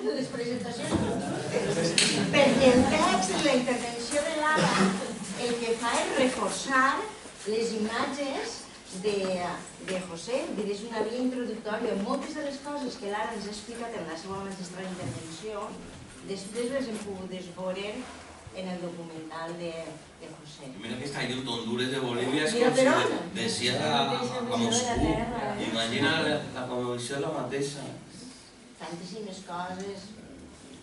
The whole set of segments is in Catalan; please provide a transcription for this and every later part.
de les presentacions. Perquè el text de la intervenció de l'Ara el que fa és reforçar les imatges de José. És una via introductòria. Moltes de les coses que l'Ara ens ha explicat en la seva magistral intervenció, després les hem pogut veure en el documental de José. Mira que está ahí en Honduras de Bolivia, es como si de Sierra a Moscú. Imagina la convicció de la mateixa. Tantíssimes coses,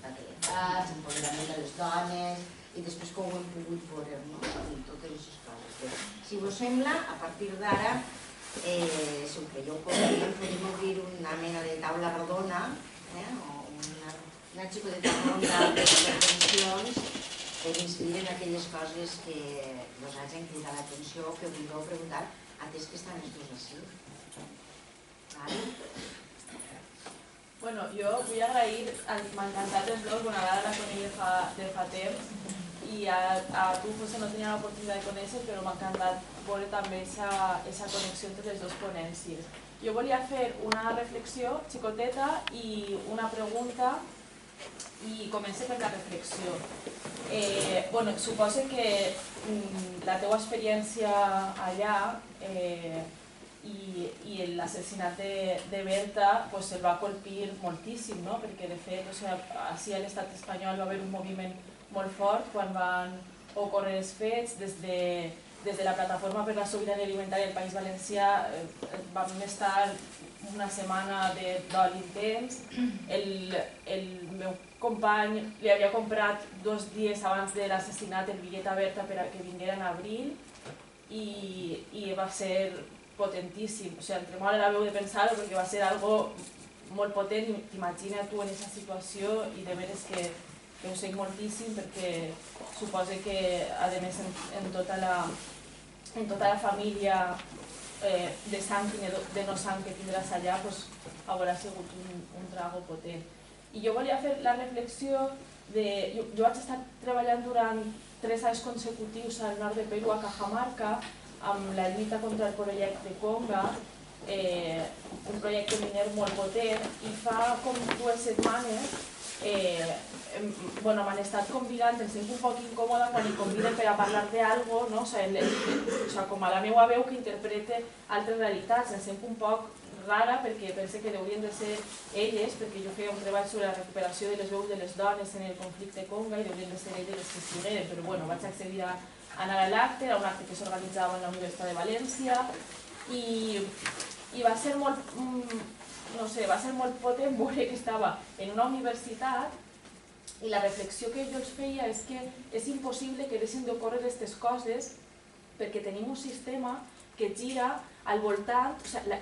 patriarcats, empoderament de les dones, i després com ho hem pogut veure, no? I totes aquestes coses. Si vos sembla, a partir d'ara, si ho creieu podem obrir una mena de taula rodona, o una xicoteta ronda d'intervencions per incidir en aquelles coses que us hagin cridat l'atenció o que vulgueu preguntar, atès que estan els dos així. Bueno, jo vull agrair, m'ha encantat el blog, bona vegada la conec de fa temps, i a tu, José, no tenia l'oportunitat de conèixer, però m'ha encantat veure també aquesta connexió entre les dues ponències. Jo volia fer una reflexió xicoteta i una pregunta, i començo per la reflexió. Suposo que la teua experiència allà i l'assassinat de Berta el va colpir moltíssim, perquè de fet així a l'estat espanyol va haver un moviment molt fort quan van ocórrer els fets. Des de la Plataforma per la Sobirania Alimentària del País Valencià vam estar una setmana de dol intens. El meu company li havia comprat 2 dies abans de l'assassinat el bitllet a Berta perquè vinguera en abril i va ser potentíssim. Em tremola la veu de pensar-ho perquè va ser algo molt potent. T'imagina tu en aquesta situació i de veres que ho sé moltíssim perquè suposo que a més en tota la família de sang i de no sang que tindràs allà haurà sigut un trago potent. I jo volia fer la reflexió de... Jo vaig estar treballant durant 3 anys consecutius al nord de Perú, a Cajamarca, amb la lluita contra el projecte Conga, un projecte miner molt potent, i fa com 2 setmanes m'han estat convidant, em sento un poc incòmoda quan hi conviden per a parlar d'algo, com a la meva veu que interpreta altres realitats, em sento un poc rara perquè pense que haurien de ser elles, perquè jo feia un treball sobre la recuperació de les veus de les dones en el conflicte Conga i haurien de ser elles les que estigueren, però vaig accedir a anar a l'acte, era un acte que s'organitzava en la Universitat de València i va ser molt, no sé, va ser molt potent veure que estava en una universitat i la reflexió que jo els feia és que és impossible que deixin d'ocórrer aquestes coses perquè tenim un sistema que gira al voltant,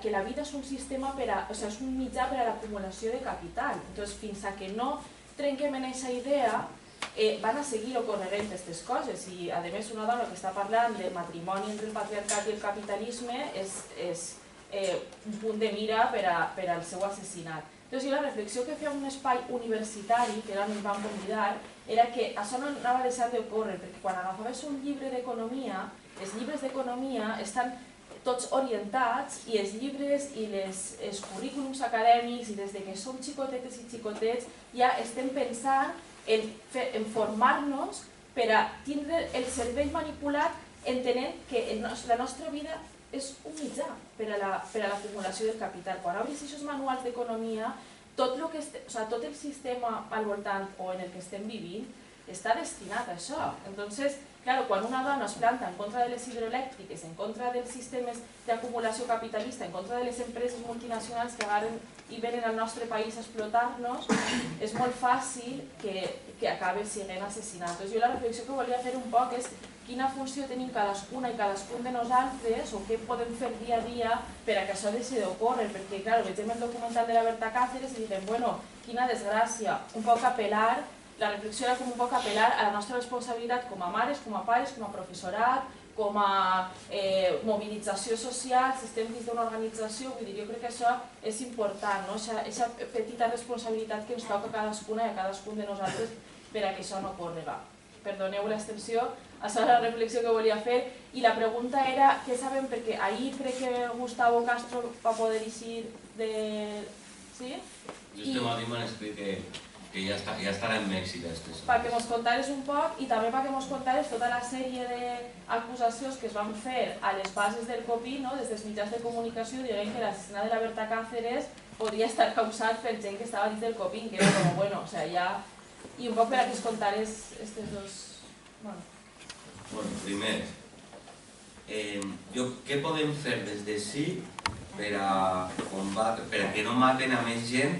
que la vida és un sistema és un mitjà per a l'acumulació de capital. Fins que no trenquem en aquesta idea van a seguir ocorrent aquestes coses i a més una dona que està parlant de matrimoni entre el patriarcat i el capitalisme és un punt de mira per al seu assassinat. Llavors la reflexió que feia un espai universitari, que era on ens vam convidar, era que això no anava deixant d'ocórrer, perquè quan agafaves un llibre d'economia, els llibres d'economia estan tots orientats i els llibres i els currículums acadèmics i des que som xicotetes i xicotets ja estem pensant en formar-nos per a tindre el cervell manipulat entenent que la nostra vida és un mitjà per a l'acumulació del capital. Quan obris aquests manuals d'economia, tot el sistema al voltant o en el que estem vivint està destinat a això. Entonces, claro, quan una dona es planta en contra de les hidroelèctriques, en contra dels sistemes d'acumulació capitalista, en contra de les empreses multinacionals que agarren i venen al nostre país a explotar-nos, és molt fàcil que acabi sent assassinat. Jo la reflexió que volia fer un poc és quina funció tenim cadascuna i cadascun de nosaltres o què podem fer dia a dia per a que això deixi d'ocórrer, perquè, clar, vegem el documental de la Berta Cáceres i diguem, bueno, quina desgràcia, un poc apel·lar. La reflexió era com un poc apel·lar a la nostra responsabilitat com a mares, com a pares, com a professorat, com a mobilització social, si estem dins d'una organització, vull dir, jo crec que això és important, aquesta petita responsabilitat que ens toca a cadascuna i a cadascun de nosaltres per a que això no córrega. Perdoneu l'extensió, això era la reflexió que volia fer, i la pregunta era, què sabem, perquè ahir crec que Gustavo Castro va poder eixir de... Sí? Jo este matí m'han escrit que que ja estarà en Mèxic. Perquè ens contares un poc i també perquè ens contares tota la sèrie d'acusacions que es van fer a les bases del COPI, des dels mitjans de comunicació, dient que l'assassinat de la Berta Cáceres podria estar causat per gent que estava dins del COPI, que era com, bueno, o sigui, ja... I un poc per a que es contares aquests dos... Bueno, primer, què podem fer des d'ací per a que no maten a més gent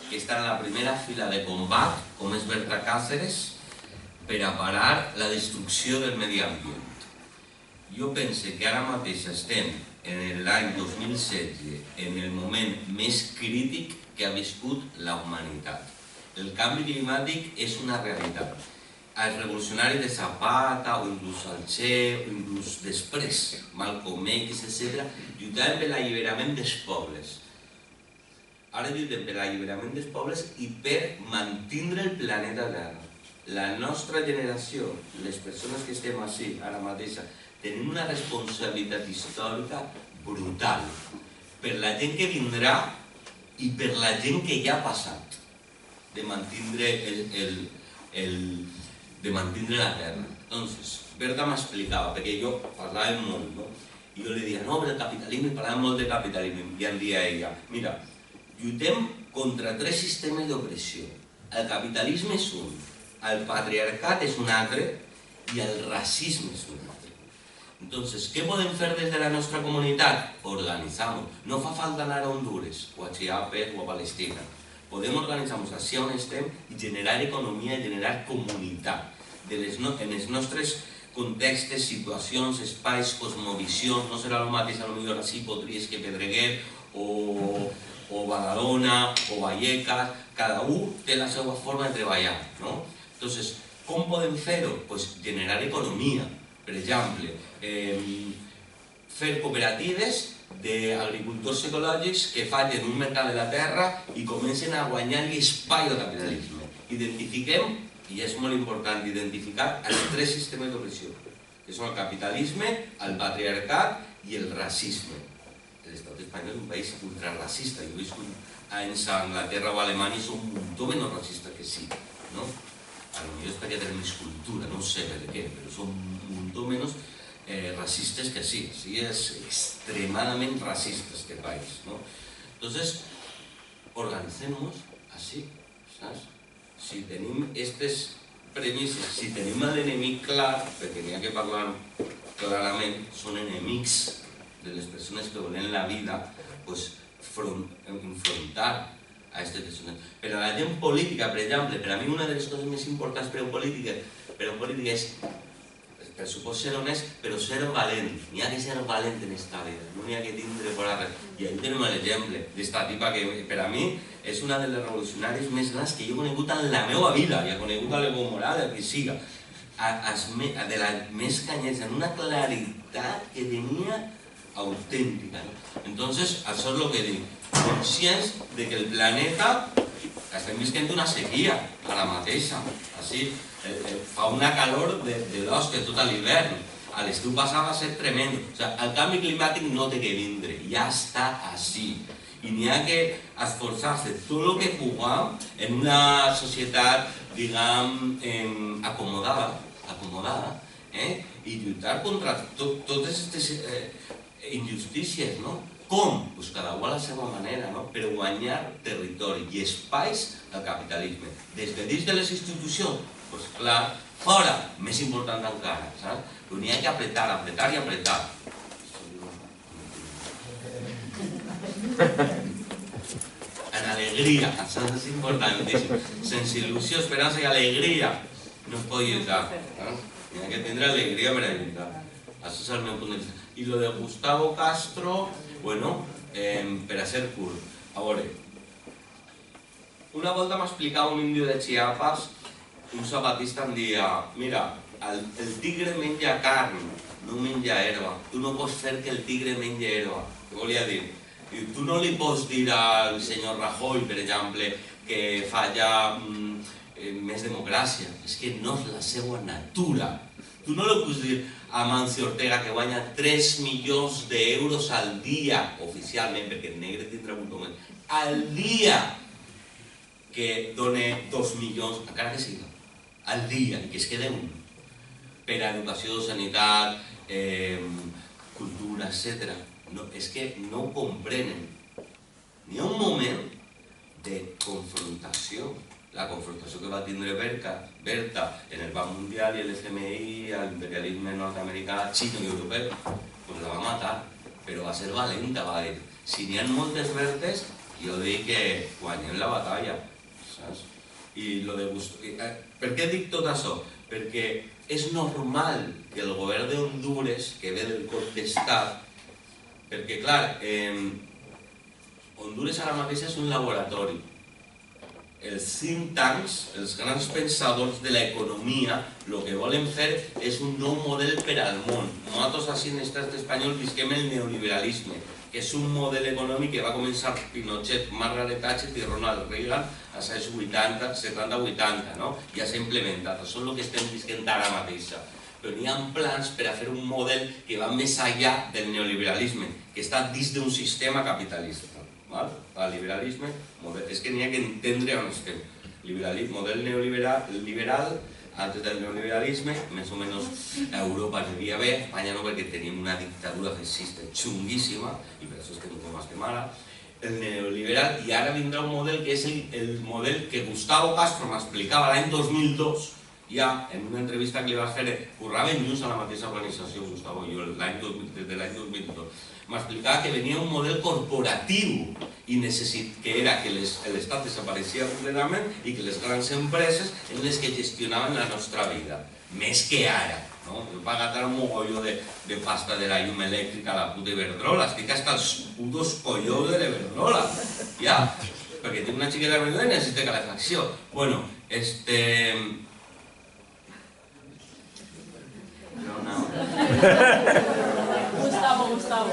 que està en la primera fila de combat, com és Berta Cáceres, per a parar la destrucció del medi ambient. Jo penso que ara mateix estem en l'any 2016, en el moment més crític que ha viscut la humanitat. El canvi climàtic és una realitat. Els revolucionaris de Zapata, o inclús el Che, o inclús després, Malcolm X, etc., lluitaven per l'alliberament dels pobles. Ara lluitem per l'alliberament dels pobles i per mantindre el planeta Terra. La nostra generació, les persones que estem així, ara mateix, tenim una responsabilitat històrica brutal per la gent que vindrà i per la gent que ja ha passat de mantindre la Terra. Entonces, Berta m'explicava, perquè jo parlava molt, no? I jo li deia, no, però el capitalisme, parlàvem molt de capitalisme, i em deia ella, mira, lluitem contra 3 sistemes d'opressió. El capitalisme és un, el patriarcat és un altre i el racisme és un altre. Entonces, què podem fer des de la nostra comunitat? Organitzar-nos. No fa falta anar a Honduras, o a Chiapas, o a Palestina. Podem organitzar-nos així on estem i generar economia i generar comunitat. En els nostres contextes, situacions, espais, cosmovisions, no serà el mateix potser així Potries que Pedreguer, o Badalona, o Vallecas, cada un té la seva forma de treballar, no? Entonces, com podem fer-ho? Pues generar economia, per exemple, fer cooperatives d'agricultors ecològics que facin un mercat de la terra i comencen a guanyar-li espai al capitalisme. Identifiquem, i és molt important identificar, els 3 sistemes d'opressió, que són el capitalisme, el patriarcat i el racisme. L'estat espanyol és un país ultrarracista. Jo he viscut anys a Anglaterra o a Alemanya i són un muntó menys racistes que sí, no? Potser és perquè tenen més cultura, no sé per què, però són un muntó menys racistes que sí. Sí, és extremadament racista este país, no? Entonces, organicemos així, saps? Si tenim aquestes premisses, si tenim l'enemic clar, perquè n'hi ha que parlar clarament, són enemics de les persones que volen la vida, enfrontar a aquestes persones. Per a la gent política, per exemple, per a mi una de les coses més importants per a política és, per supost, ser honest, però ser valent. N'hi ha que ser valent en esta vida, no n'hi ha que tindre por arreu. I ahí tenim l'exemple d'esta tipa que per a mi és una de les revolucionàries més grans que jo he conegut en la meva vida, i he conegut a l'Evo Morales, a qui siga, de la més canyets, en una claritat que tenia autèntica. Entonces, això és el que dic, conscients de que el planeta estem visquent una sequia ara mateixa, així, fa una calor de l'hòstia tot l'hivern, a l'estiu passat va ser tremendo. El canvi climàtic no té que vindre, ja està així, i n'hi ha que esforçar-se tot el que puguem en una societat, diguem, acomodada, i lluitar contra totes aquestes injustícies, no? Com? Doncs cada un a la seva manera, no? Per guanyar territori i espais al capitalisme. Des de dins de les institucions, doncs clar, fora, més important encara, saps? Però n'hi ha que apretar i apretar. En alegria, això és importantíssim. Sense il·lusió, esperança i alegria no es pot lluitar. N'hi ha que tindre alegria per a lluitar. Això és el meu punt de vista. I lo de Gustavo Castro, bueno, per a ser curt. A veure, una volta m'explicava un índio de Chiapas, un zapatista em deia, mira, el tigre menja carn, no menja herba. Tu no pots fer que el tigre menja herba. Què volia dir? Tu no li pots dir al senyor Rajoy, per exemple, que fa ja més democràcia. És que no és la seva natura. Tu no li pots dir a Mancio Ortega, que guanya 3 milions d'euros al dia, oficialment, perquè el negre tindrà un moment, al dia, que dona 2 milions, encara que sigui, al dia, i que es quede un, per a educació, sanitat, cultura, etc. És que no ho comprenen. N'hi ha un moment de confrontació. La confrontació que va tindre Berta en el Banc Mundial i l'FMI, l'imperialisme nord-americà, xino i europeu, doncs la va matar, però va ser valenta, va dir. Si n'hi ha moltes Bertes, jo dic que guanyem la batalla, saps? I lo de per què dic tot això? Perquè és normal que el govern d'Hondures, que ve del cop d'estat, perquè, clar, Hondures ara mateix és un laboratori. Els think tanks, els grans pensadors de l'economia, el que volen fer és un nou model per al món. Nosaltres, així en l'estat espanyol, visquem el neoliberalisme, que és un model econòmic que va començar Pinochet, Margaret Thatcher i Ronald Reagan als anys 80, 70-80, no? Ja s'ha implementat. Això és el que estem visquent ara mateixa. Però n'hi ha plans per a fer un model que va més enllà del neoliberalisme, que està dins d'un sistema capitalista. El liberalisme, és que n'hi ha que entendre on estem. Model neoliberal, antes del neoliberalisme, més o menys a Europa hi havia bé, a Espanya no, perquè tenim una dictadura feixista xunguíssima, i per això estem com estem ara, el neoliberal, i ara vindrà un model que és el model que Gustavo Castro m'explicava l'any 2002, ja en una entrevista que li va fer, currava en News a la mateixa organització, Gustavo i jo, des de l'any 2002, m'explicava que venia un model corporatiu i que era que l'Estat desapareixia completament i que les grans empreses eren les que gestionaven la nostra vida, més que ara. Jo vaig gastar un mogolló de pasta de la llum elèctrica a la puta Iberdrola, estic hasta els putos collons de l'Iberdrola, ja, perquè tinc una xiqueta menuda i necessita calefacció. Bueno, Gustavo.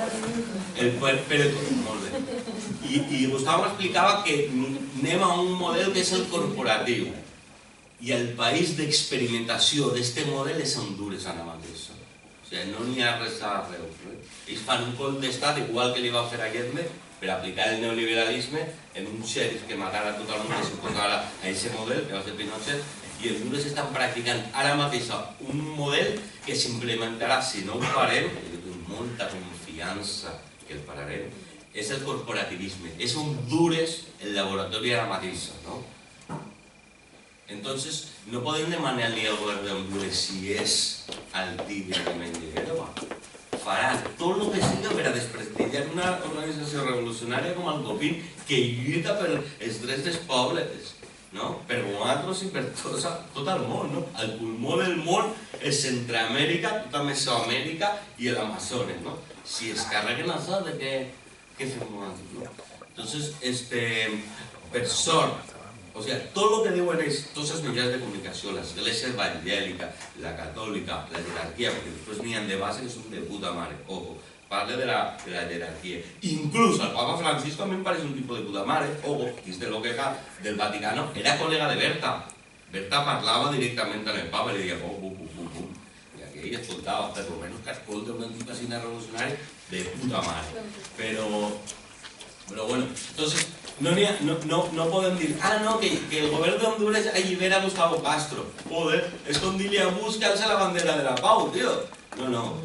Molt bé. I Gustavo m'explicava que anem a un model que és el corporatiu. I el país d'experimentació d'aquest model és Hondures ara mateix. O sigui, no n'hi ha res arreu. Ells fan un cop d'estat, igual que li va fer a Allende, per aplicar el neoliberalisme en un xèrif que matara tot el món i s'oposara a aquest model, que va ser Pinochet, i els Hondures estan practicant ara mateix un model que s'implementarà, si no ho farem, amb molta confiança que el pararem, és el corporativisme. És Hondures el laboratori ara mateix, no? Entonces, no podem demanar-li al govern d'Hondures si és al tibia que Mendigerova. Farà tot el que sigui per a desprestigiar una organització revolucionària com el Copín que lluita per els drets dels pobles, per nosaltres i per tot el món. El pulmó del món és Centroamèrica, tota Mesoamèrica i l'Amazones. Si es carreguen això, de què fem nosaltres? Entonces, per sort, o sigui, tot el que diuen tots els mitjans de comunicació, l'església evangèlica, la catòlica, la jerarquia, perquè després n'hi ha de base que són de puta mare, ojo, parla de la jerarquia. Inclús el Papa Francisco a mi em pareix un tipus de puta mare, ojo, dins de lo que fa del Vaticano, era col·lega de Berta. Berta parlava directament amb el Papa i li deia pum, pum, pum, pum. I aquell escoltava, per lo menos que escolta una tipacina revolucionària de puta mare. Però bueno, entonces, no podem dir, no, que el govern d'Hondures allibera a Gustavo Castro. Joder, és com dir-li a Bush que alça la bandera de la pau, tio. No,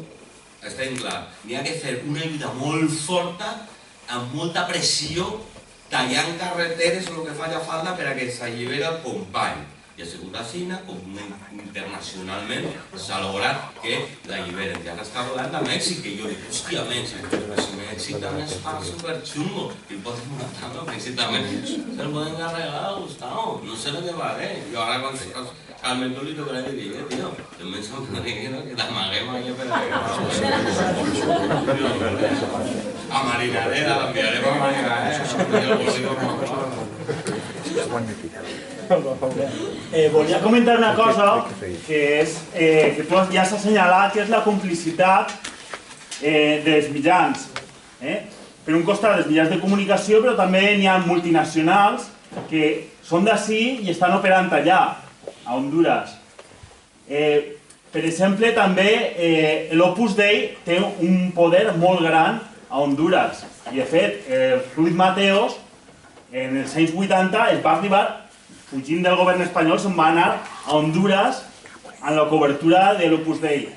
està ben clar. N'hi ha que fer una lluita molt forta, amb molta pressió, tallant carreteres o el que faci falta per a que s'allibera el company. I assegurar Xina, com internacionalment, s'ha lograt que l'alliberen. I ara està volant a Mèxic, i jo dic, hòstia, Mèxic, però si Mèxic també es fa superxungo, i poden matar a Mèxic també, se'l poden carregar, Gustavo, no sé el que vale. Jo ara quan calmen tu li tocaré dir, tio, també se'm diuen que t'amaguem allà per a Marinadera, l'enviarem a Marinadera. Volia comentar una cosa que és que ja s'ha assenyalat, que és la complicitat dels mitjans. Per un costat els mitjans de comunicació, però també n'hi ha multinacionals que són d'ací i estan operant allà, a Hondures. Per exemple, també l'Opus Dei té un poder molt gran a Hondures. I de fet, Ruiz Mateos en els anys 80 es va arribar fugint del govern espanyol, se'n va anar a Honduras en la cobertura de l'Opus Dei.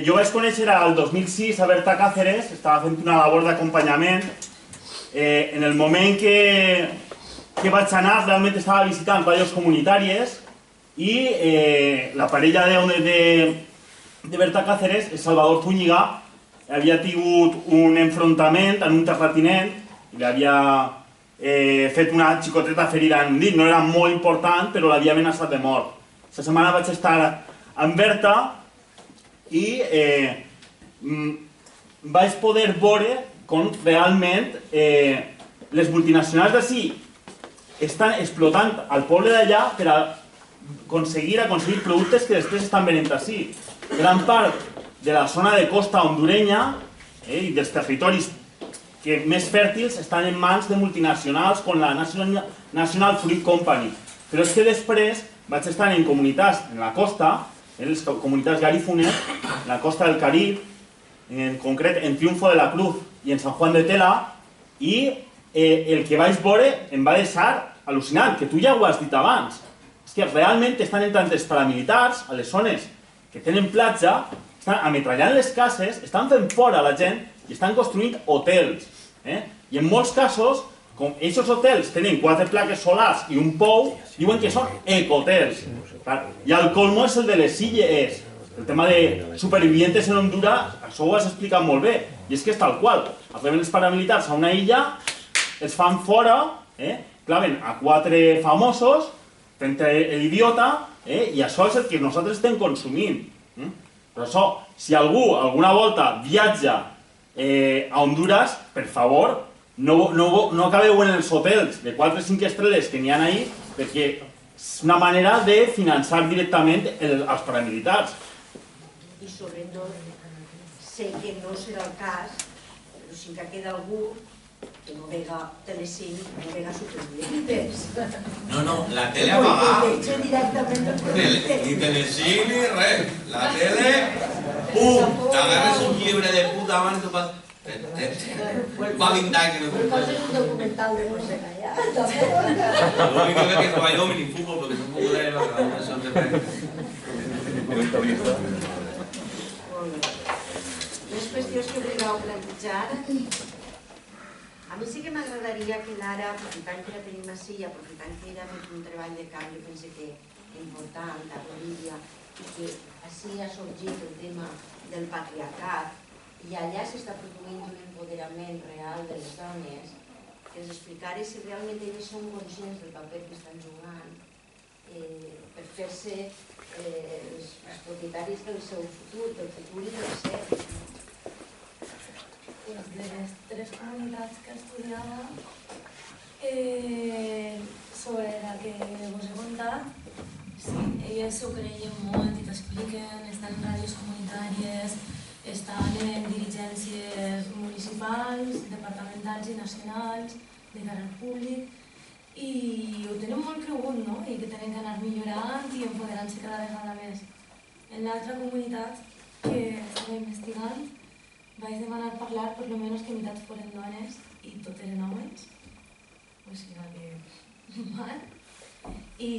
Jo vaig conèixer el 2006 a Berta Cáceres, estava fent una labor d'acompanyament. En el moment que vaig anar, realment estava visitant ràdios comunitàries i la parella de Berta Cáceres, el Salvador Zúñiga, havia tingut un enfrontament en un terratinent i l'havia fet una xicoteta ferida en un dit, no era molt important, però l'havia amenaçat de mort. Aquesta setmana vaig estar amb Berta i vaig poder veure com realment les multinacionals d'ací estan explotant el poble d'allà per aconseguir productes que després estan venent d'ací. Gran part de la zona de costa hondurenya i dels territoris més fèrtils estan en mans de multinacionals com la National Fruit Company. Però és que després vaig estar en comunitats en la costa, les comunitats garífunes, en la costa del Carib, en concret en Triunfo de la Cruz i en San Juan de Tela, i el que vaig veure em va deixar al·lucinant, que tu ja ho has dit abans. És que realment estan entrant els paramilitars a les zones que tenen platja, estan ametrallant les cases, estan fent fora la gent i estan construint hotels. I en molts casos, com aquests hotels tenen 4 plaques solars i un pou, diuen que són ecotels. I el colmo és el de les illes. El tema de supervivientes en Honduras, això ho has explicat molt bé. I és que és tal qual. Arriben els paramilitars a una illa, els fan fora, claven a 4 famosos, fent l'idiota, i això és el que nosaltres estem consumint. Però això, si algú alguna volta viatja a Honduras, per favor, no acabeu en els hotels de 4 o 5 estrelles que n'hi ha ahí, perquè és una manera de finançar directament els paramilitars. I sobretot, sé que no serà el cas, però si que queda algú que no vega Telecinc, no vega Supervivientes. No, la tele apagada. Ho veig directament al producte. Ni Telecinc ni res. La tele, pum, t'agarres un llibre de puta abans que pas... Va 20 anys que no Però és un documental de José Gallà. L'únic que és Wyoming i futbol, perquè són futboleros, que algunes són de frente. Les qüestions que vulgueu plantejar. A mi sí que m'agradaria que l'ara, aprofitant que la tenim així i aprofitant que ella ha fet un treball de canvi, penso que important, a Bolívia, i que així ha sorgit el tema del patriarcat, i allà s'està produint un empoderament real de les dones, que ens explicaré si realment elles són conscients del paper que estan jugant per fer-se els propietaris del seu futur, del futur i del ser. De les 3 comunitats que estudiava, sobre la que us he contat, sí, elles s'ho creien molt i t'expliquen, estan en ràdios comunitàries, estan en dirigències municipals, departamentals i nacionals, de cara al públic, i ho tenen molt cregut, no? I que tenen que anar millorant i empoderant-se cada vegada més. En l'altra comunitat que estava investigant, vaig demanar parlar per lo menos que meitat foren dones i tot eren homes, o sigui que mal. I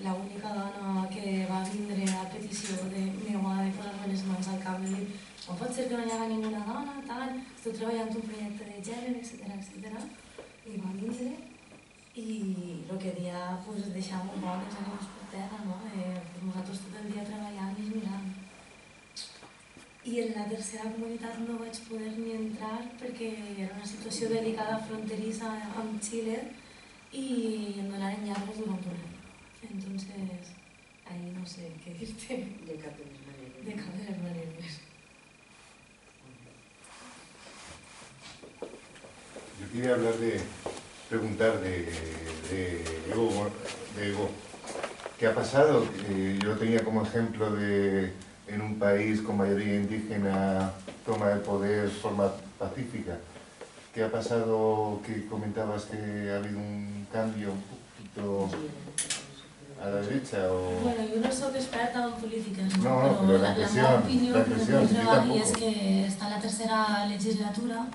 l'única dona que va vindre a petició de meua de posar-me les mans al cap i dir no pot ser que no hi haga ninguna dona, tal, estic treballant un projecte de gènere, etc. I va vindre i el que dia pues, deixàvem un poc els ànims per terra, no? Nosaltres tot el dia treballant i mirant. I en la tercera comunitat no vaig poder ni entrar perquè era una situació delicada fronterissa amb Xile i em donaren llargues durant un any. Entonces, ahí no sé què dir-te. De cap de les maneres. De cap de les maneres. Yo quería preguntar de Evo. ¿Qué ha pasado? Yo tenía como ejemplo en un país con mayoría indígena toma el poder de forma pacífica. ¿Qué ha pasado? Que comentabas que ha habido un cambio un poquito a la derecha o... Bueno, yo no soy experta en políticas, ¿no? No, pero la meva opinió, yo tampoco. és que està la tercera legislatura,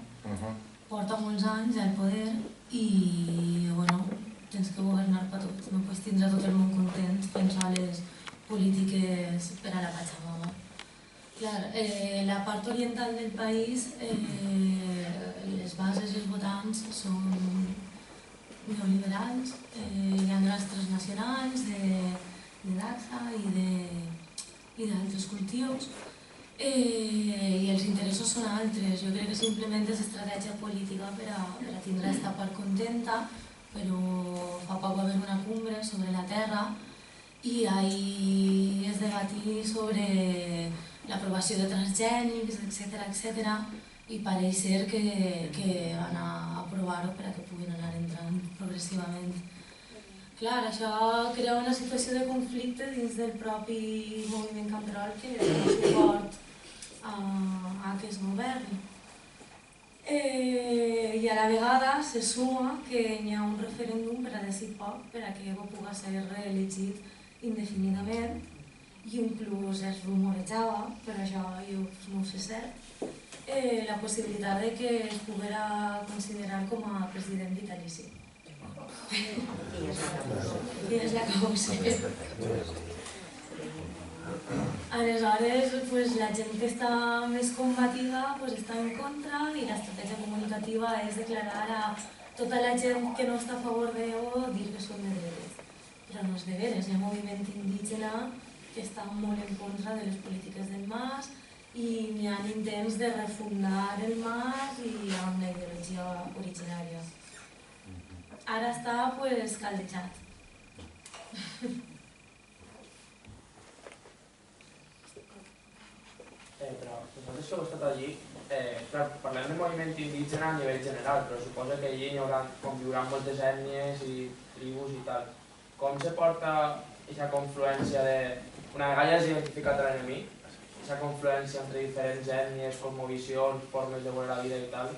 porta molts anys al poder i, bueno, tens que governar per tots, no pots tindre tot el món content pensar les polítiques per a la Pachamama. Clar, la part oriental del país, les bases i els votants són neoliberals, hi ha grans transnacionals de Daxa i d'altres cultius, i els interessos són altres. Jo crec que simplement és estratègia política per a tindre aquesta part contenta, però fa poc va haver una cumbre sobre la terra i ahí es debatí sobre l'aprovació de transgènics, etc. I pareix ser que van a aprovar-ho per a que puguin anar entrant progressivament. Clar, això crea una situació de conflicte dins del propi moviment Camperol que dona suport a que es governi. I a la vegada se suma que hi ha un referèndum per a decidir poc per a que Evo pugui ser reelegit indefinidament i inclús es rumorejava, però això jo no ho sé cert, la possibilitat de que es poguera considerar com a president vitalici. I és la causa. Aleshores, la gent que està més combativa està en contra i l'estratègia comunicativa és declarar a tota la gent que no està a favor d'Evo dir que són de dretes. Però no és de veres, hi ha moviment indígena que està molt en contra de les polítiques del MAS i hi ha intents de refundar el MAS i amb la ideologia originària. Ara està caldejat. Però vosaltres que heu estat allí, parlem de moviment indígena a nivell general, però suposo que allí conviuran moltes ètnies i tribus i tal. Com se porta aquesta confluència de... Una vegada ja has identificat l'enemic, aquesta confluència entre diferents ètnies, cosmovisions, formes de veure la vida i tal,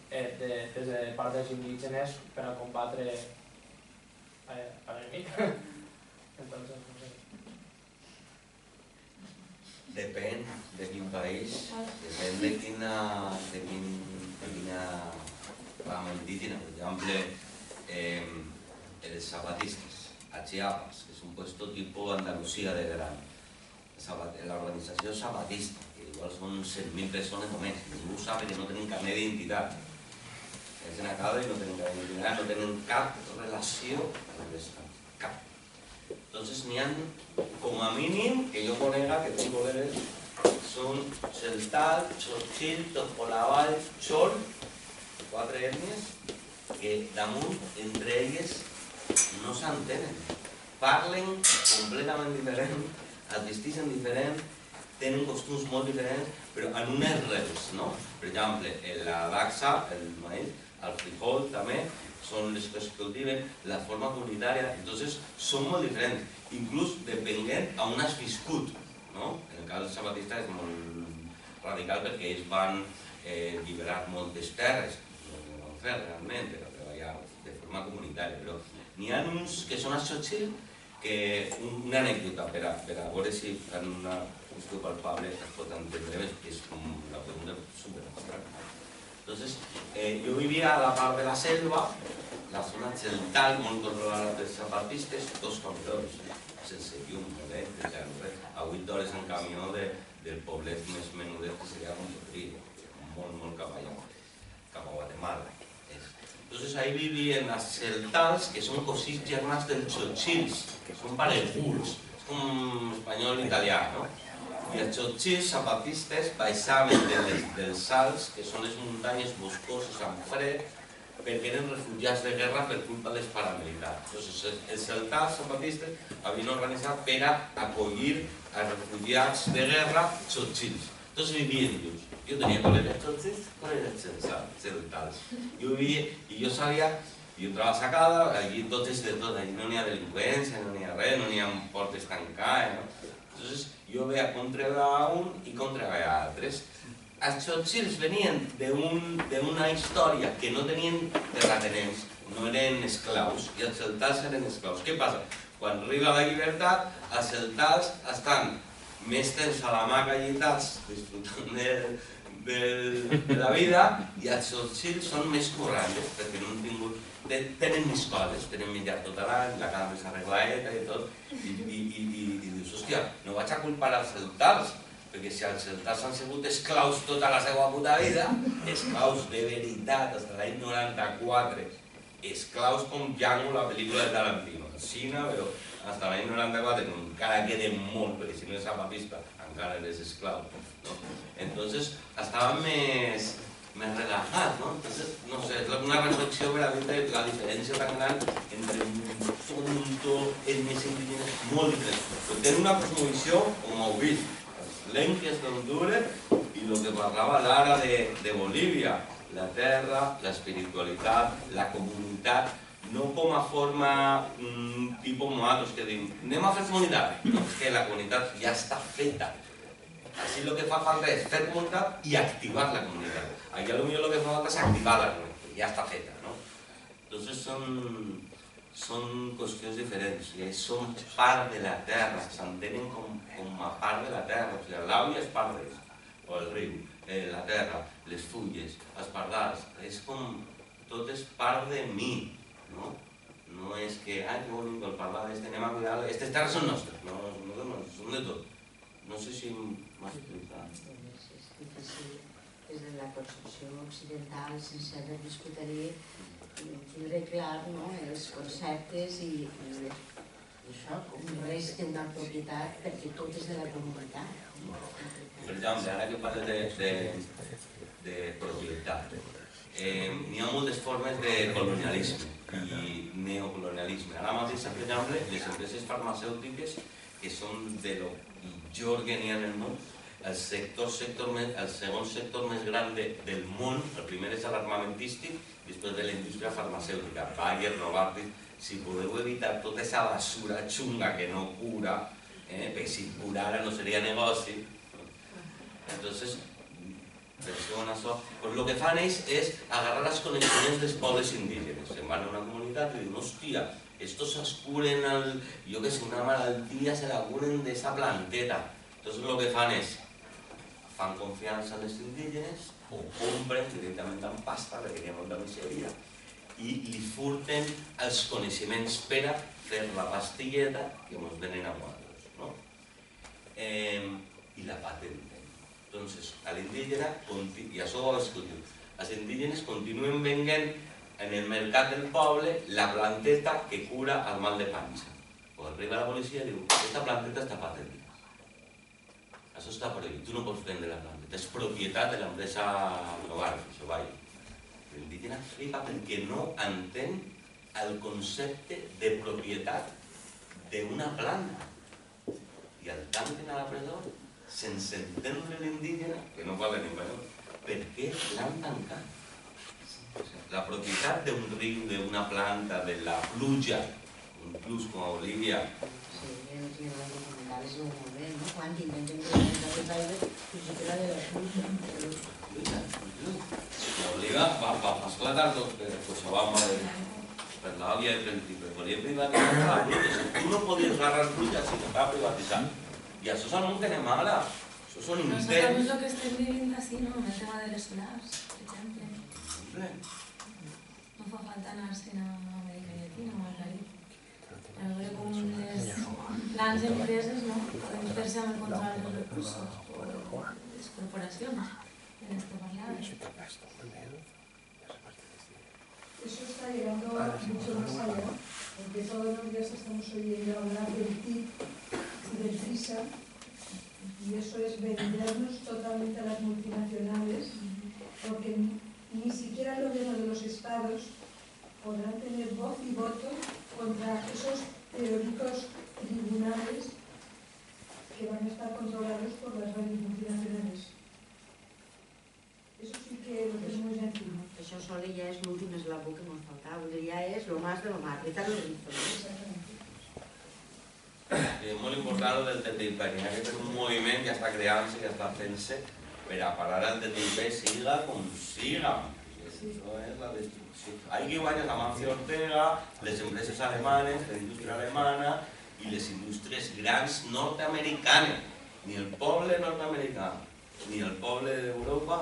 des de part dels indígenes per a combatre l'enemic. Entonces, no sé. Depèn de quin país, depèn de quina rama indígena. Per exemple, els zapatistes a Chiapas, que és un puesto tipo Andalucía de verano. La organització zapatista, que igual són 100.000 persones només, ningú sap que no tenen carnet d'identitat. És en acaba i no tenen carnet d'identitat, no tenen cap relació amb l'estat, cap. Entonces n'hi ha, com a mínim, que jo conega, que tinc col·legues, són Celtal, Txotxil, Topolabal, Chol, 4 ètnies, que damunt, entre elles, no s'entenen. Parlen completament diferent, es vesteixen diferent, tenen costums molt diferents, però en unes rels, no? Per exemple, la daxa, el maïs, el frijol també, són les coses que cultiven, la forma comunitària, entonces són molt diferents, inclús depenent a on has viscut, no? En el cas del zapatista és molt radical perquè ells van liberar moltes terres, no ho van fer realment, per a treballar de forma comunitària, però n'hi ha uns que són a Xochil, que una anècdota per a veure si en una qüestió palpable es pot entendre més, que és la pregunta superabstracta. Entonces, yo vivía a la par de la selva, la zona occidental, molt controlada pels zapatistes, 2 camperols, sense llum, a 8 hores en camió del poblet més menudet que seria Monteprí, molt cap allà, cap a Guatemala. Entonces ahí vivien les celtals, que són cosins germans dels txotxils, que són pareguts, és com espanyol i italià, no? I els txotxils zapatistes baixaven dels salts, que són les muntanyes boscoses amb fred, perquè eren refugiats de guerra per culpa dels paramilitars. Entonces els celtals zapatistes havien organitzat per a acollir a refugiats de guerra txotxils. Entonces vivien junts. Yo tenía col·legues txotxils, col·legues celtals. Jo vivia, i jo sabia, jo entrava a Sacada, allí tot és de tot, allí no n'hi ha delinqüència, no n'hi ha res, no n'hi ha portes tancades, no? Entonces jo veia com treballava un i com treballava altres. Els txotxils venien d'una història que no tenien terratenents, no eren esclaus, i els celtals eren esclaus. Què passa? Quan arriba la llibertat, els celtals estan més temps a la mà callitats, disfrutant de la vida, i els Churchill són més corrents, perquè no han tingut... Tenen més coses, tenen menjar tot l'any, la casa més arregladeta i tot, i dius, hòstia, no vaig a culpar els celtals, perquè si els celtals han sigut esclaus tota la seva puta vida, esclaus de veritat, des de l'any 94, esclaus com Django, la pel·lícula de Tarantino, Xina, però fins l'any 94, encara queda molt, perquè si no és zapatista, encara eres esclau, ¿no? Entonces, estaven més relajats, ¿no? Entonces, no sé, és una reflexió per a dir la diferència tan gran entre un to etnies indígenes molt diferents. Però tenen una cosmovisió, com heu vist, els lenques d'Honduras i el que parlava l'ara de Bolívia, la terra, l'espiritualitat, la comunitat, no com a forma tipus nosaltres que diuen anem a fer comunitat, no, és que la comunitat ja està feta. Així el que fa falta és fer comunitat i activar la comunitat. Allà potser el que fa falta és activar la comunitat, ja està feta, no? Entonces són qüestions diferents, som part de la terra, s'entenen com a part de la terra, o sigui, l'àvia és part d'ells, o el riu, la terra, les fulles, els pardals, és com tot és part de mi. No és que, ai, que bonic el pardal, anem a cuidar, aquestes terres són nostres, no, són de tot. No sé si m'ha explicat. És difícil, des de la concepció occidental, sense haver viscut allí, tindre clar els conceptes i això, com res té una propietat, perquè tot és de la comunitat. Per exemple, ara que parles de propietat, n'hi ha moltes formes de colonialisme i neocolonialisme. Ara mateix, per exemple, les empreses farmacèutiques, que són de lo pitjor que n'hi ha en el món, el segon sector més gran del món, el primer és l'armamentístic, després de la indústria farmacèutica, Bayer, Novartis. Si podeu evitar tota aquesta basura xunga que no cura, perquè si curara no seria negoci. Entonces, pues lo que fan ells és agarrar les coneixements dels pobles indígenes. Se'n van a una comunitat i diuen, hòstia, estos es curen, jo que sé, una malaltia, se la curen d'esa planteta. Entonces lo que fan és, fan confiança en els indígenes, o compren directament amb pasta, perquè hi ha molta misèria, i li furten els coneixements per a fer la pastilleta que ens venen a nosaltres, no? I la patenten. Entonces, a l'indígena, i això ho discutim, els indígenes continuen venent en el mercat del poble la planteta que cura el mal de panxa. Quan arriba la policia i diu, aquesta planteta està patentada. Això està prohibit, tu no pots vendre la planteta, és propietat de l'empresa Novartis o Bayer. L'indígena flipa perquè no entén el concepte de propietat d'una planta. I el tanquen a la presó sense entendre l'indígena, que no parla ni espanyol, per què l'han tancat. La propietat d'un riu, d'una planta, de la pluja, inclús com a Bolívia. Sí, els documentals ho molt bé, no? Quan intenten presentar l'aigua, fins i tot la de la pluja. La Bolívia va esclatar tot per Cochabamba, per l'àvia de Principe. Volien privatitzar la pluja. Tu no podies agarrar pluja si t'estava privatitzant. I això és el món que anem ara. Això són intents. Nosaltres el que estem vivint així, no? El tema de les solars, per exemple. No fa falta anar-se'n a Amèrica Llatina o al Carib. A veure com les grans empreses poden fer-se amb el control dels recursos o les corporacions en les que parlaven. Eso está llegando mucho más allá, porque todos los días estamos oyendo hablar del TIC y del TISA, y eso es vendernos totalmente a las multinacionales, porque ni siquiera el gobierno de los estados podrán tener voz y voto contra esos teóricos tribunales que van a estar controlados por las grandes multinacionales. Eso sí que lo tenemos ya encima. Això sol ja és l'últim eslabó que ens faltava, ja és lo más de lo más, evitar los rizos. És molt important el del TTIP, que és un moviment que està creant-se, que està fent-se per a parar el TTIP, siga com siga. Això és la destrucció. Hay que guanyar la Mancio Ortega, les empreses alemanes, la indústria alemana i les indústries grans nord-americanes, ni el poble nord-americà. ni el poble d'Europa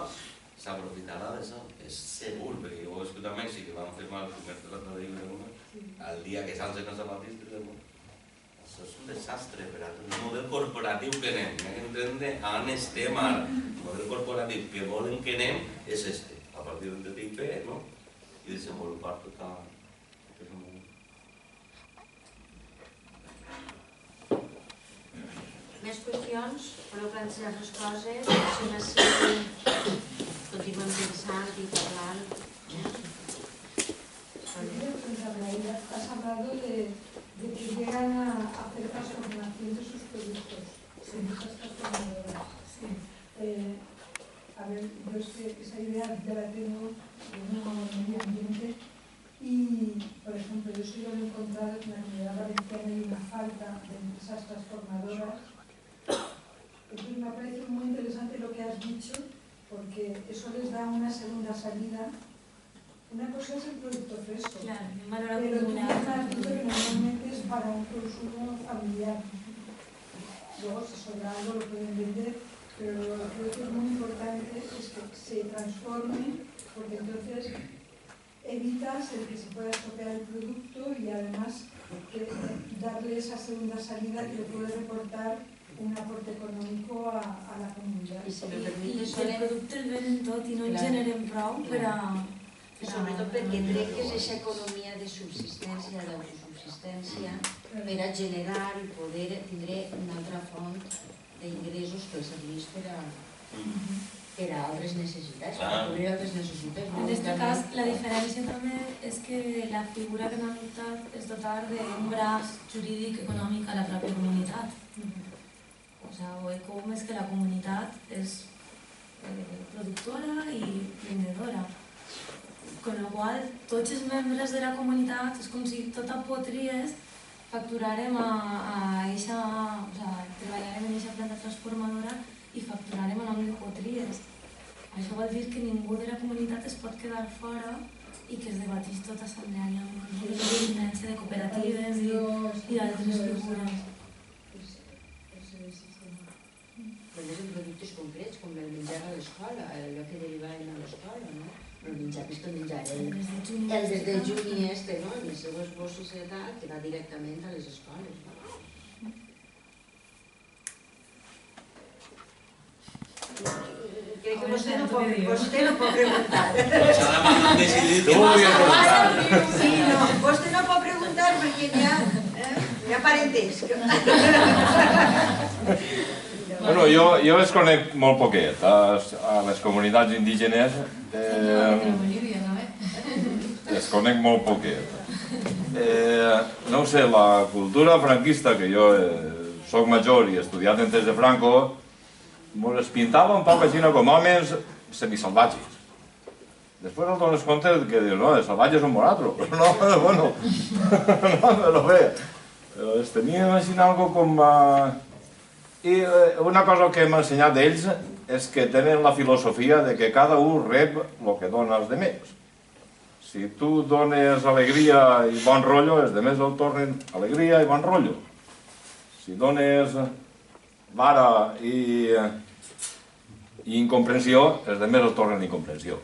s'aprofitarà d'això, és segur, perquè jo ho he escoltat a Mèxic, que van fer mal el primer trat de l'Europa, el dia que s'alcen els zapatistes del món. Això és un desastre per al model corporatiu que anem, entendre on estem ara. El model corporatiu que volen que anem és este, a partir del TTIP, no? I desenvolupar tot el món. Més qüestions? Voleu plantejar les coses? Si no, si continuem pensant i parlant. Has hablado de que llegan a hacer transformación de sus productos, empresas transformadoras. Sí. A ver, yo esa idea ya la tengo en un medio ambiente y, por ejemplo, yo soy lo he encontrado que en la Comunidad Valenciana hay una falta de empresas transformadoras. Entonces me ha parecido muy interesante lo que has dicho, porque eso les da una segunda salida. Una cosa es el producto fresco, Claro, pero tú me has dicho que normalmente es para un consumo familiar. Luego, si sobra algo, lo pueden vender, pero creo que es muy importante es que se transforme, porque entonces evitas el que se pueda estropear el producto y además darle esa segunda salida que le puede reportar un aporte económico a la comunidad. I si me I permetes, el producte el venen tot i no en generem prou per a... sobretot perquè treques aquesta economia de subsistència, d'autosubsistència, per a generar i poder tindre una altra font d'ingressos que els serveix per a altres necessitats, per a cobrir altres necessitats. En aquest cas, la diferència també és que la figura que han adoptat és dotar d'un braç jurídic econòmic a la pròpia comunitat. O sigui, com és que la comunitat és productora i vendedora. Con lo qual, tots els membres de la comunitat és com si tot apotries facturarem a eixa, o sigui, treballarem en eixa planta transformadora i facturarem a nom de potries. Això vol dir que ningú de la comunitat es pot quedar fora i que es debatís tot assembleàriament, amb la diferència de cooperatives i d'altres figures. Només en productes concrets, com el menjar a l'escola, allò que derivaven a l'escola, no? El menjar, vist el menjar, el des del juny este, no? En les seues bosses i tal, que va directament a les escoles, no? Crec que vostè no pot preguntar. S'ha demanat decidir que no volia preguntar. Sí, no, vostè no pot preguntar perquè ja parentesc. Bueno, jo les conec molt poquet, a les comunitats indígenes les conec molt poquet. No ho sé, la cultura franquista, que jo soc major i he estudiat en temps de Franco, mos les pintava un poc així com homes semisalvatges. Després et dones compte que dius, no, els salvatges som nosaltres, però no, bueno, no, però bé, els teníem així algo com... I una cosa que m'ha ensenyat d'ells és que tenen la filosofia de que cada un rep el que dona als demés. Si tu dones alegria i bon rotllo, els demés el tornen alegria i bon rotllo. Si dones vara i incomprensió, els demés el tornen incomprensió.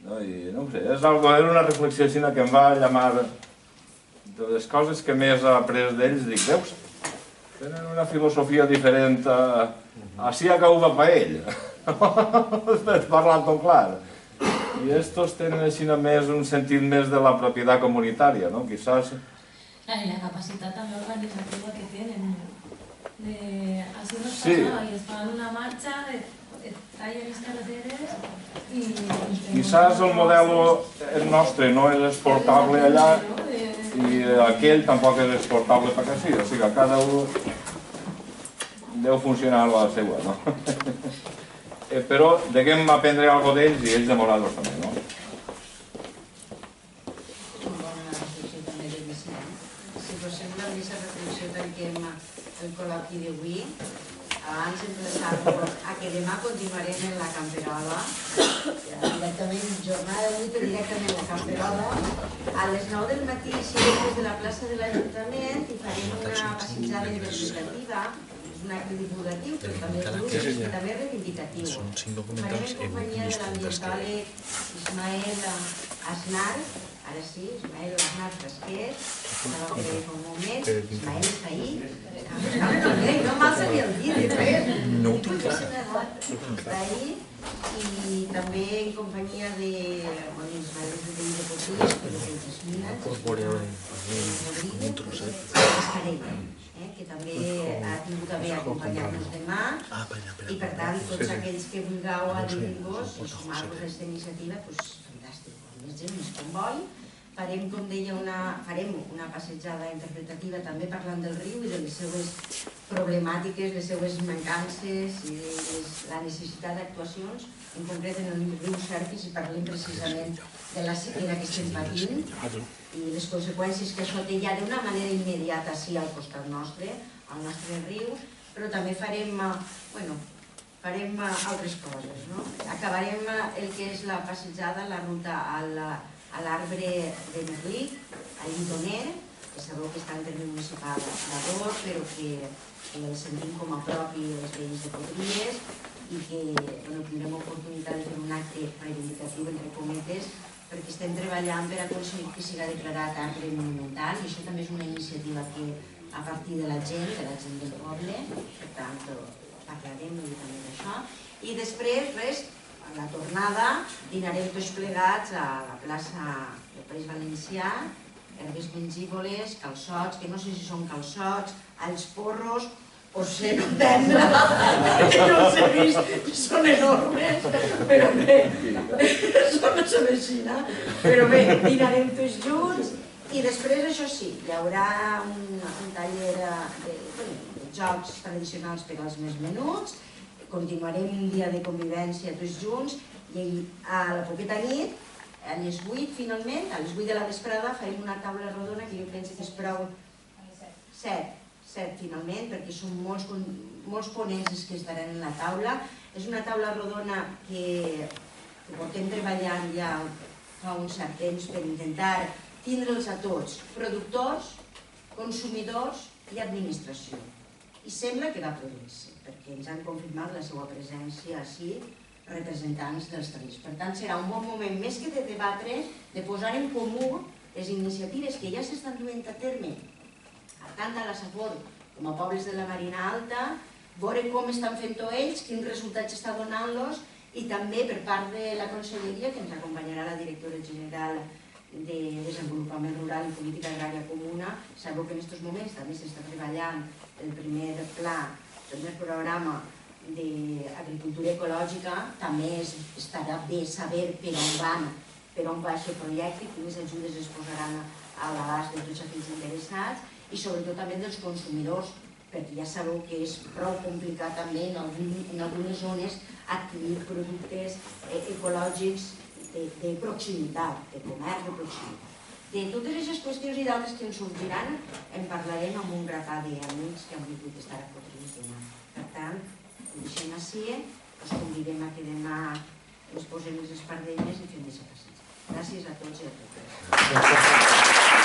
I no sé, és una reflexió així que em va llamar de les coses que més he après d'ells, dic, veus? Tenen una filosofia diferent, així acaba per ell, parlant tot clar. I estos tenen així més un sentit més de la propietat comunitària, no? Quizás... I la capacitat també organitzativa que tenen. Així no es passa, i es fan una marxa, tallen les carreteres i... Quizás el model nostre no és exportable allà, i aquell tampoc és exportable perquè sí, o sigui que cada un deu funcionar la seva, no? Però deguem aprendre alguna d'ells i ells de nosaltres també, no? Una bona reflexió també de Vicent. Si us sembla, amb aquesta reflexió tanquem el col·loqui d'avui. Abans emplaçar-vos a que demà continuarem en la camperola, directament, jornada d'avui, però directament la camperola. A les 9 del matí eixirem des de la plaça de l'Ajuntament i farem una passejada interpretativa un acte divulgatiu, però també lúdic i també reivindicatiu. Farem en companyia de l'ambientòleg Ismael Aznar, ara sí, Ismael Aznar Frasquet, estava per ahí fa un moment, Ismael està ahí, no m'ha sabia el dir, no ho tinc clar. Està ahí, i també en companyia de, bueno, Ismael és de Vell de Potries, però de Jasmina, que també ha tingut a bé acompanyar-nos demà, i per tant tots aquells que vulgueu adherir-vos i sumar-vos a aquesta iniciativa, doncs fantàstic, més gent, més comboi. Farem, com deia, una passejada interpretativa també parlant del riu i de les seues problemàtiques, les seues mancances i la necessitat d'actuacions, en concret en el riu Serpis, i parlem precisament de la sequera que estem patint i les conseqüències que això té ja d'una manera immediata sí al costat nostre, al nostre riu, però també farem altres coses. Acabarem el que és la passejada, la ruta a l'arbre de Merlí, a Llidoner, que sabeu que està en terme municipal d'Ador, però que el sentim com a propi els veïns de Potries i que tindrem oportunitat de fer un acte reivindicatiu, entre cometes, perquè estem treballant per aconseguir que siga declarat arbre monumental, i això també és una iniciativa que a partir de la gent del poble, per tant parlarem també d'això, i després, res, a la tornada dinarem tots plegats a la plaça del País Valencià, herbes mengívoles, calçots, que no sé si són calçots, alls porros, o sé no entendre, que no els he vist, són enormes, però bé, són una sabecina, però bé, dinarem tots junts, i després, això sí, hi haurà un taller de jocs tradicionals per als més menuts, continuarem un dia de convivència tots junts, i a la propera nit, a les 8 finalment, a les 8 de la vesprada, farem una taula rodona que jo penso que és prou... 7 finalment, perquè són molts ponents que estaran en la taula. És una taula rodona que portem treballant ja fa un cert temps per intentar tindre'ls a tots, productors, consumidors i administració. I sembla que va produir-se, perquè ens han confirmat la seva presència així, representants dels territoris. Per tant, serà un bon moment, més que de debatre, de posar en comú les iniciatives que ja s'estan duent a terme, tant a la Safor com a pobles de la Marina Alta, veure com estan fent-ho ells, quins resultats està donant-los, i també per part de la Conselleria, que ens acompanyarà la directora general de Desenvolupament Rural i Política Agrària Comuna. Sabeu que en aquests moments també s'està treballant el primer pla, el primer programa d'agricultura ecològica. També estarà bé saber per on va aquest projecte, quines ajudes es posaran a l'abast de tots aquells interessats, i sobretot també dels consumidors, perquè ja sabeu que és prou complicat també en algunes zones adquirir productes ecològics de proximitat, de comerç de proximitat. De totes aquestes qüestions i d'altres que ens sorgiran en parlarem amb un grapat d'amics que han volgut estar a Potries demà. Per tant, ho deixem així, us convidem a que demà ens posem les espardelles i fem aquesta passeig. Gràcies a tots i a totes.